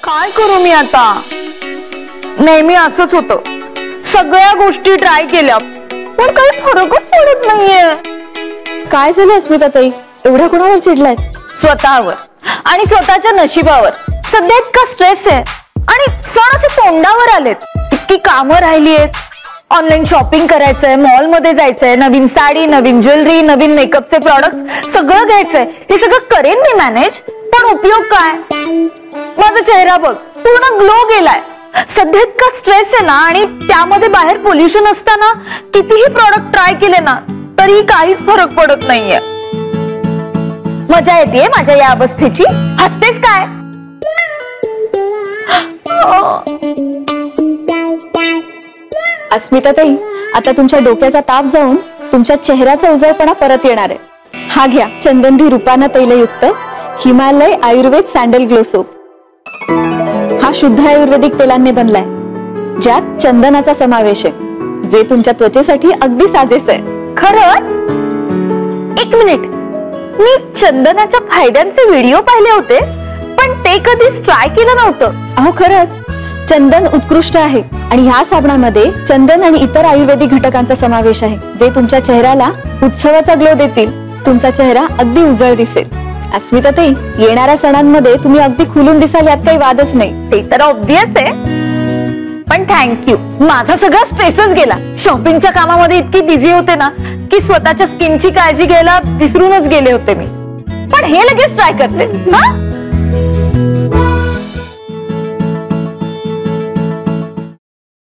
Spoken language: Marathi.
काय करू मी आता? नेहमी असंच होतं, सगळ्या गोष्टी ट्राय केल्या पण काही फरकच पडत नाहीये. काय झालं अस्मिताताई, एवढ्या कोणावर चिडलाय? स्वतःवर आणि स्वतःच्या नशिबावर. सध्या इतका स्ट्रेस आहे आणि सण असे तोंडावर आलेत. इतकी कामं राहिली आहेत, ऑनलाईन शॉपिंग करायचंय, मॉल मध्ये जायचंय, नवीन साडी, नवीन ज्वेलरी, नवीन मेकअपचे प्रॉडक्ट्स सगळं घ्यायचंय. हे सगळं करेन मी मॅनेज, पण उपयोग काय? माझा चेहरा बघ, पूर्ण ग्लो गेलाय. सध्या इतका स्ट्रेस आहे ना, आणि त्यामध्ये बाहेर पोल्युशन असताना कितीही प्रॉडक्ट ट्राय केले ना तरी काहीच फरक पडत नाहीये. मजा येते माझ्या या अवस्थेची. हसतेस काय? अस्मिताताई, आता तुमच्या डोक्याचा ताप जाऊन तुमच्या चेहऱ्याचा उजळपणा परत येणार आहे. हा घ्या, चंदनदी रूपाना तैलयुक्त हिमालय आयुर्वेद सॅन्डल ग्लो सोप. हा शुद्ध आयुर्वेदिक तेलांनी बनलाय, ज्यात चंदनाचा समावेश आहे, जे तुमच्या त्वचेसाठी अगदी साजेस आहे. खरंच? एक मिनिट, मी चंदनाच्या फायद्यांचे व्हिडिओ पाहिले होते पण ते कधीच ट्राय केलं नव्हतं. अहो खरंच, चंदन उत्कृष्ट आहे आणि ह्या साबणामध्ये चंदन आणि इतर आयुर्वेदिक घटकांचा समावेश आहे, जे तुमच्या चेहऱ्याला उत्सवाचा ग्लो देतील. तुमचा चेहरा अगदी उजळ दिसेल. अस्मिताताई, येणाऱ्या सणांमध्ये तुम्ही अगदी खुलून दिसाल, यात काही वादच नाही. ते तर ऑब्वियस आहे, पण थँक्यू. माझा सगळा स्ट्रेसच गेला. शॉपिंगच्या कामामध्ये इतकी बिझी होते ना की स्वतःच्या स्किनची काळजी घ्यायला विसरूनच गेले होते मी. पण हे लगेच ट्राय करते. हा